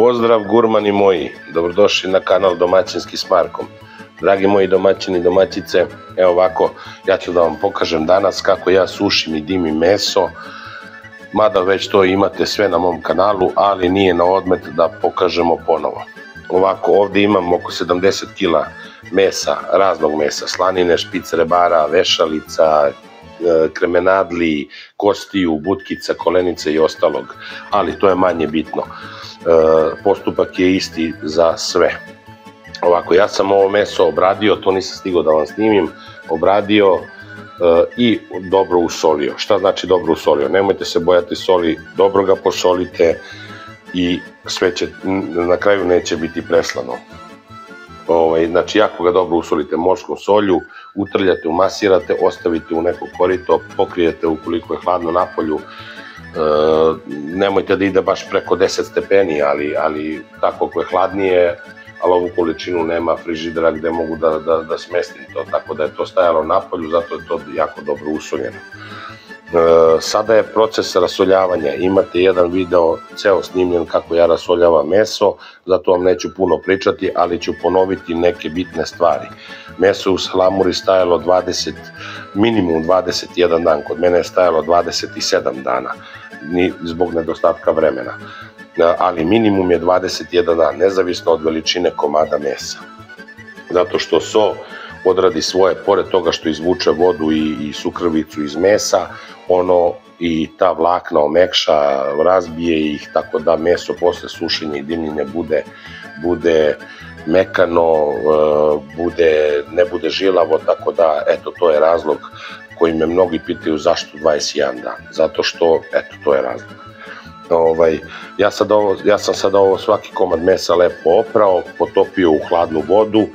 Pozdrav gurmani moji, dobrodošli na kanal Domaćinski s Markom. Dragi moji domaćini i domaćice, evo ovako, ja ću da vam pokažem danas kako ja sušim i dimim meso. Mada već to imate sve na mom kanalu, ali nije na odmet da pokažemo ponovo. Ovako, ovdje imam oko 70 kg mesa, raznog mesa, slanine, špic rebara, vešalica, kremenadli, kostiju, butkica, kolenica i ostalog, ali to je manje bitno. Postupak je isti za sve. Ovako, ja sam ovo meso obradio, to nisam stigao da vam snimim, obradio i dobro usolio. Šta znači dobro usolio? Nemojte se bojati soli, dobro ga posolite i sve će, na kraju neće biti preslano. Znači, jako ga dobro usolite morskom solju, utrljate, umasirate, ostavite u neko korito, pokrijete ukoliko je hladno napolju. Nemojte da ide baš preko 10 stepeni, ali tako ako je hladnije, ali ovu količinu nema frižidera gde mogu da smestim to, tako da je to stajalo napolju, zato je to jako dobro usoljeno. Sada je proces rasoljavanja, imate jedan video ceo snimljen kako ja rasoljavam meso, zato vam neću puno pričati, ali ću ponoviti neke bitne stvari. Meso u salamuri stajalo minimum 21 dan, kod mene je stajalo 27 dana, zbog nedostatka vremena, ali minimum je 21 dan, nezavisno od veličine komada mesa. Zato što so odradi svoje, pored toga što izvuče vodu i sukrvicu iz mesa, ono i ta vlakna omekša, razbije ih, tako da meso posle sušenja i dimljenja bude mekano, ne bude žilavo, tako da eto, to je razlog koji me mnogi pitaju zašto 21 dan, zato što eto, to je razlog. Ja sam sada ovo svaki komad mesa lepo oprao, potopio u hladnu vodu,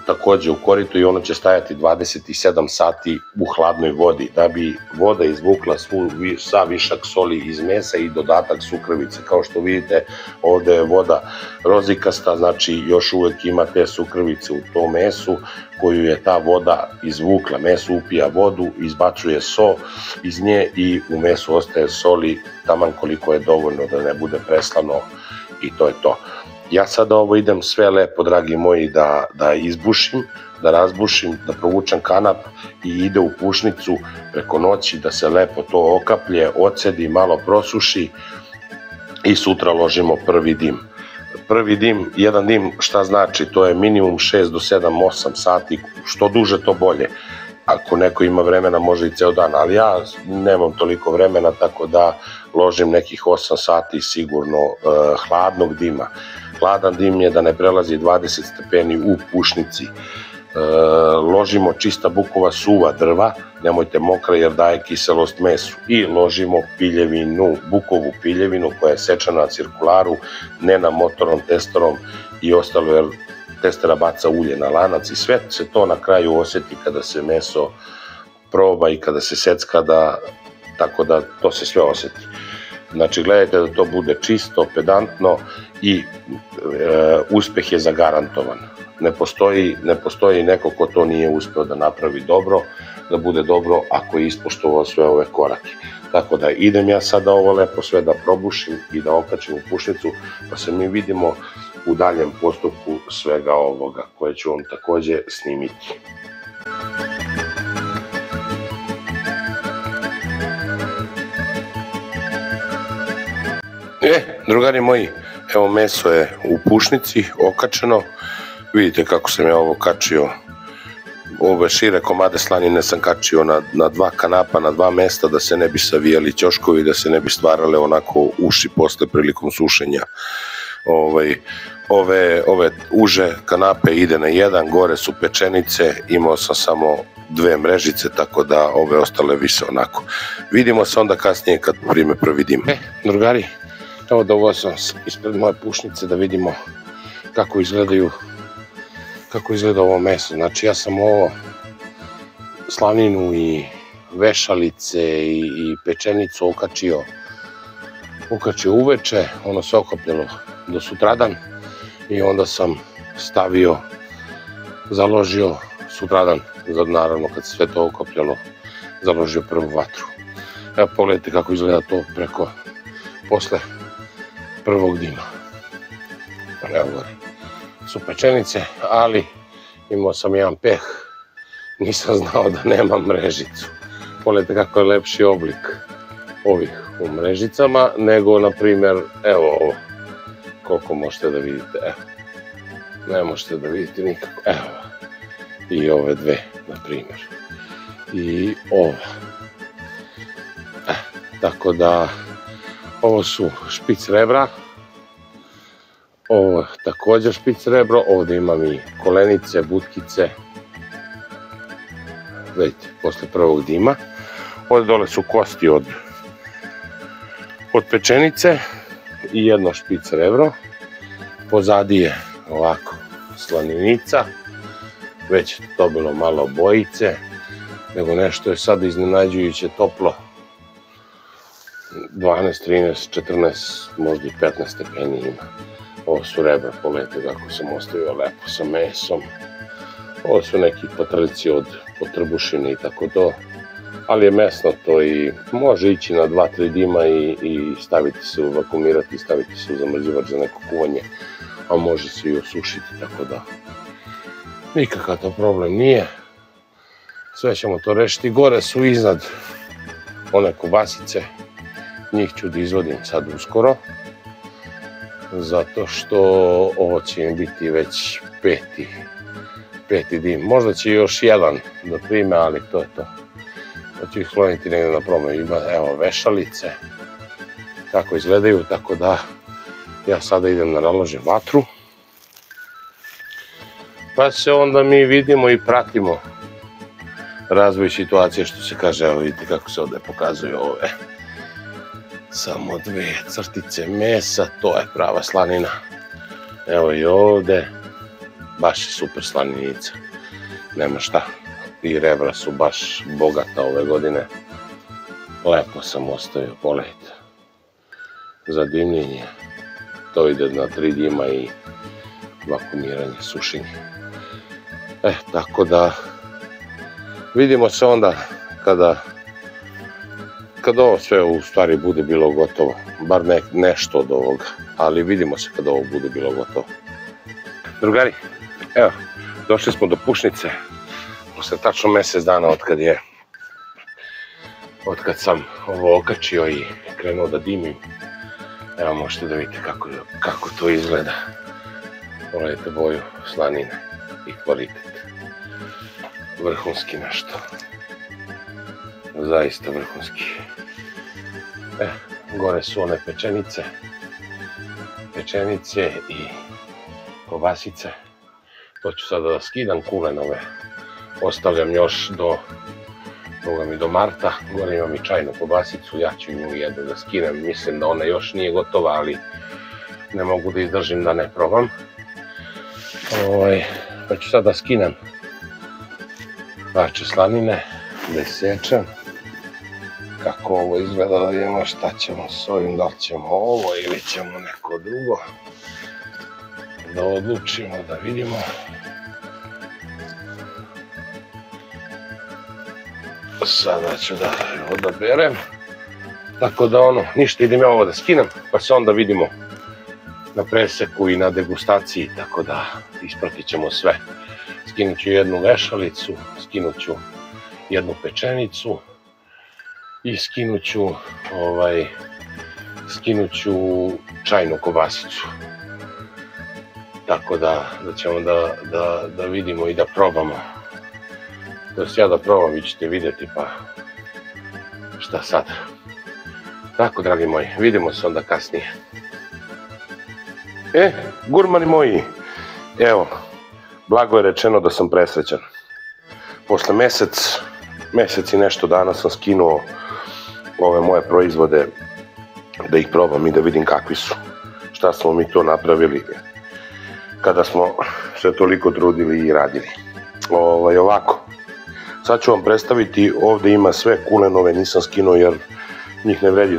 takođe u koritu, i ono će stajati 27 sati u hladnoj vodi, da bi voda izvukla sav višak soli iz mesa i dodatak sukrvice. Kao što vidite, ovde je voda rozikasta, znači još uvek ima te sukrvice u tom mesu koju je ta voda izvukla. Meso upija vodu, izbacuje so iz nje i u mesu ostaje soli taman koliko je dovoljno da ne bude preslano, i to je to. Ja sada ovo idem sve lepo, dragi moji, da izbušim, da razbušim, da provučem kanap i ide u pušnicu preko noći, da se lepo to okaplje, ocedi, malo prosuši i sutra ložimo prvi dim. Prvi dim, jedan dim, šta znači? To je minimum 6 do 7, 8 sati, što duže to bolje. Ako neko ima vremena, može i ceo dan, ali ja nemam toliko vremena, tako da ložim nekih 8 sati sigurno hladnog dima. Hladan dim je da ne prelazi 20 stepeni u pušnici. Ložimo čista bukova suva drva, nemojte mokra jer daje kiselost mesu. I ložimo piljevinu, bukovu piljevinu koja je sečena na cirkularu, ne na motornom testerom i ostalo, jer testera baca ulje na lanac i sve se to na kraju osjeti kada se meso proba i kada se secka, tako da to se sve osjeti. Znači, gledajte da to bude čisto, pedantno i uspeh je zagarantovan. Ne postoji neko ko to nije uspeo da napravi dobro, da bude dobro ako je ispoštovao sve ove korake. Tako da idem ja sada ovo lepo sve da probušim i da okačim u pušnicu, pa se mi vidimo u daljem postupku svega ovoga, koje ću vam takođe snimiti. Drugari moji, evo meso je u pušnici okačeno, vidite kako sam ja ovo kačio, ove šire komade slanine sam kačio na dva kanapa, na dva mesta, da se ne bi savijali ćoškovi, da se ne bi stvarale onako uši posle prilikom sušenja. Ove uže kanape ide na jedan, gore su pečenice, imao sam samo 2 mrežice, tako da ove ostale vise onako. Vidimo se onda kasnije kad prime prvi dim. Drugari, evo da ovo sam ispred moje pušnice da vidimo kako izgleda ovo meso. Znači, ja sam ovo slaninu i vešalice i pečenicu okačio uveče, ono se okapljalo do sutradan i onda sam založio sutradan, naravno kad se sve to okapljalo, založio prvu vatru. Evo pogledajte kako izgleda to posle prvog dima. Evo gore su pečenice, ali imao sam jedan peh, nisam znao da nema mrežicu. Pogledajte kako je lepši oblik ovih u mrežicama nego, na primjer, evo ovo, koliko možete da vidite, evo, ne možete da vidite nikako, evo, i ove dve, na primjer, i ova. Tako da, ovo su špic rebra, ovo također špic rebro, ovdje imam i kolenice, butkice, vidite, posle prvog dima. Ovdje dole su kosti od pečenice i jedno špic rebro. Pozadi je ovako slaninica, već je dobilo malo bojice, nego nešto je sad iznenađujuće toplo. 12, 13, 14, možda i 15 stepeni ima. Ovo su rebra, pogledajte kako sam ostavio lepo sa mesom. Ovo su neki patrljici od potrbušine i tako to. Ali je mesno to i može ići na 2-3 dima i staviti se, vakuumirati i staviti se u zamrzivač za neko kuvanje. A može se i osušiti, tako da nikakav to problem nije. Sve ćemo to rešiti. Gore su iznad one kobasice. Njih ću da izvodim sad uskoro. Zato što ovo će im biti već peti dim. Možda će još jedan da prime, ali to je to. To ću ih sloniti negdje na promet. Ima, evo, vešalice. Kako izgledaju, tako da ja sada idem da naložim vatru. Pa se onda mi vidimo i pratimo razvoj situacije, što se kaže. Evo vidite kako se ovdje pokazuju ove. Samo 2 crtice mesa, to je prava slanina. Evo i ovdje, baš je super slaninica, nema šta. I rebra su baš bogata ove godine. Lepo sam ostavio, pogledajte. Za dimljenje, to ide na 3 dima i vakuumiranje, sušenje. Tako da, vidimo se onda kada ovo sve u stvari bude bilo gotovo, bar nešto od ovoga, ali vidimo se kada ovo bude bilo gotovo. Drugari, evo, došli smo do pušnice, posle tačno mjesec dana otkad sam ovo okačio i krenuo da dimim. Evo možete da vidite kako to izgleda. Pogledajte boju slanine i kvalitet. Vrhunski nešto. Zaista vrhunski. Gore su one pečenice i kobasice. To ću sada da skidam, kulenove ostavljam još do marta. Gore imam i čajnu kobasicu, ja ću nju jednu da skinem. Mislim da ona još nije gotova, ali ne mogu da izdržim da ne probam. Pa ću sada da skinem parče slanine, da isečem. Kako ovo izgleda, da vidimo šta ćemo s ovim, da li ćemo ovo ili ćemo neko drugo. Da odlučimo, da vidimo. Sada ću da odaberem. Tako da ništa, idem ja ovo da skinem, pa se onda vidimo na preseku i na degustaciji, tako da ispratit ćemo sve. Skinut ću jednu vešalicu, skinut ću jednu pečenicu i skinut ću čajnu kobasicu. Tako da ćemo da vidimo i da probamo. To ja da probam, vi ćete vidjeti, pa šta sad. Tako, dragi moji, vidimo se onda kasnije. Gurmani moji, evo, blago je rečeno da sam presrećan. Posle mesec i nešto dana sam skinuo ove moje proizvode da ih probam i da vidim kakvi su. Šta smo mi to napravili kada smo se toliko trudili i radili. Ovako, sad ću vam predstaviti, ovdje ima sve kulenove, nisam skinuo jer njih ne vredi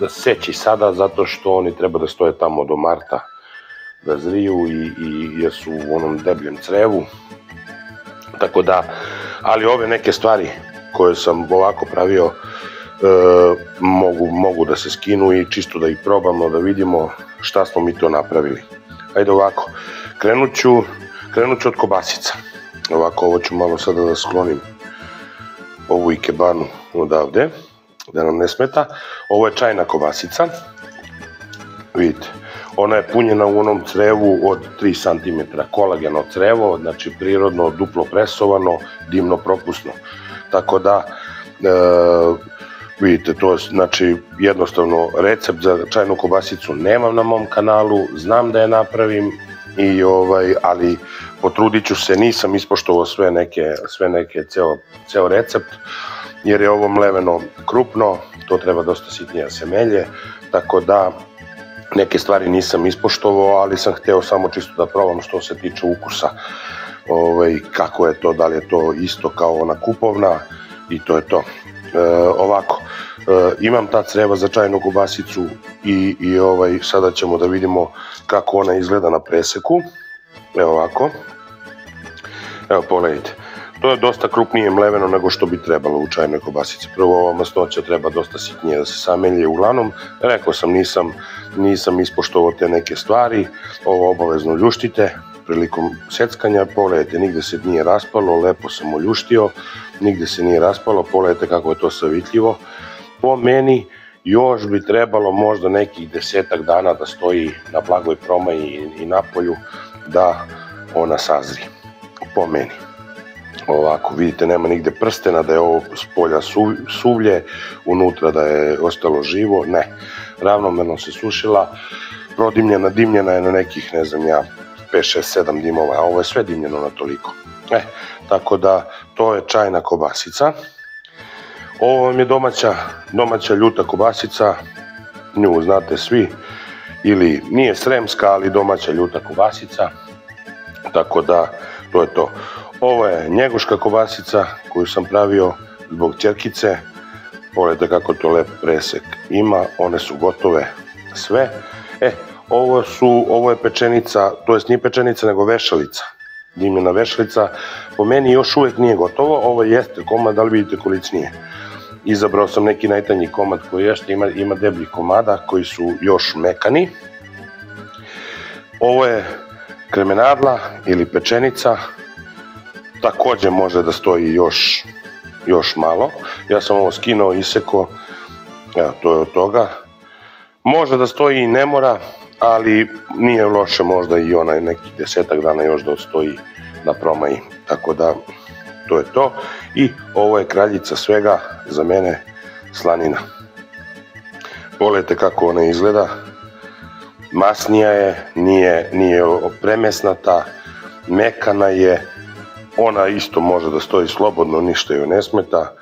da seći sada, zato što oni treba da stoje tamo do marta da zriju i jer su u onom debljem crevu. Tako da, ali ove neke stvari koje sam ovako pravio mogu da se skinu i čisto da ih probamo, da vidimo šta smo mi to napravili. Ajde ovako, krenut ću od kobasica. Ovako, ovo ću malo sada da sklonim ovu ikebanu odavde, da nam ne smeta. Ovo je čajna kobasica, vidite, ona je punjena u onom crevu od 3 cm, kolageno crevo, znači prirodno, duplo presovano, dimno propusno. Tako da, vidite, to je znači jednostavno recept za čajnu kobasicu nemam na mom kanalu, znam da je napravim, ali potrudit ću se, nisam ispoštovao sve neke, ceo recept, jer je ovo mleveno krupno, to treba dosta sitnije da se melje, tako da neke stvari nisam ispoštovao, ali sam hteo samo čisto da probam što se tiče ukusa, kako je to, da li je to isto kao ona kupovna, i to je to. Ovako, imam ta creva za čajnu kobasicu i sada ćemo da vidimo kako ona izgleda na preseku. Evo ovako, evo pogledajte, to je dosta krupnije mleveno nego što bi trebalo u čajnoj kobasici. Prvo, ova masnoća treba dosta sitnije da se samelje, uglavnom, rekao sam, nisam ispoštovao te neke stvari, ovo obavezno ljuštite prilikom seckanja, pogledajte, nigde se nije raspalo, lepo sam oljuštio, nigde se nije raspalo, pogledajte kako je to savitljivo. Po meni još bi trebalo možda nekih 10 dana da stoji na blagoj promaji i napolju da ona sazri, po meni. Ovako, vidite, nema nigde prstena, da je ovo s polja suvlje, unutra da je ostalo živo, ne, ravnomerno se sušila, prodimljena, dimljena je na nekih, ne znam ja, 5, 6, 7 dimova, a ovo je sve dimljeno na toliko. Tako da, to je čajna kobasica. Ovo vam je domaća ljuta kobasica, nju znate svi, ili nije sremska, ali domaća ljuta kobasica, tako da, to je to. Ovo je njeguška kobasica koju sam pravio zbog ćerkice, pogledajte kako to lep presek ima, one su gotove sve. Ovo je pečenica, to jest nije pečenica nego vešalica, dimljena vešalica, po meni još uvijek nije gotovo, ovo jeste komad, ali vidite kolic nije. Izabrao sam neki najtanji komad koji jeste, ima debljih komada koji su još mekani. Ovo je kremenadla ili pečenica, takođe može da stoji još malo. Ja sam ovo skinuo, isekao, evo to je od toga. Može da stoji i ne mora, ali nije loše možda i onaj nekih 10 dana još da odstoji na promaji. Tako da, to je to. I ovo je kraljica svega, za mene, slanina. Pogledajte kako ona izgleda. Masnija je, nije premesnata, mekana je. Ona isto može da stoji slobodno, ništa joj ne smeta.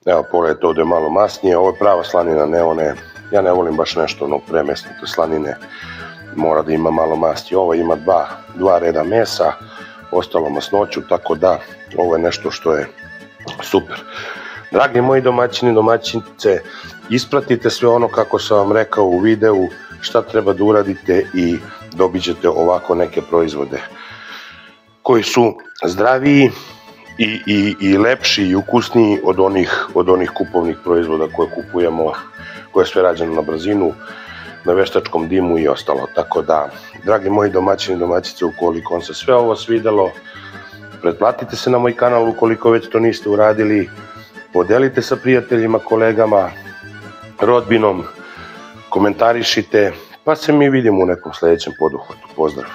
Evo, pogledajte, ovdje je malo masnije. Ovo je prava slanina, ne one, ja ne volim baš nešto premesnate slanine. Mora da ima malo masti. Ovo ima dva reda mesa, ostalo masnoću, tako da ovo je nešto što je super. Dragi moji domaćini, domaćinice, ispratite sve ono kako sam vam rekao u videu, šta treba da uradite i dobit ćete ovako neke proizvode koji su zdraviji i lepši i ukusniji od onih kupovnih proizvoda koje kupujemo, koje je sve rađeno na brzinu, na veštačkom dimu i ostalo. Tako da, dragi moji domaćini i domaćice, ukoliko vam se sve ovo svidelo, pretplatite se na moj kanal ukoliko već to niste uradili, podelite sa prijateljima, kolegama, rodbinom, komentarišite, pa se mi vidimo u nekom sljedećem poduhvatu. Pozdrav!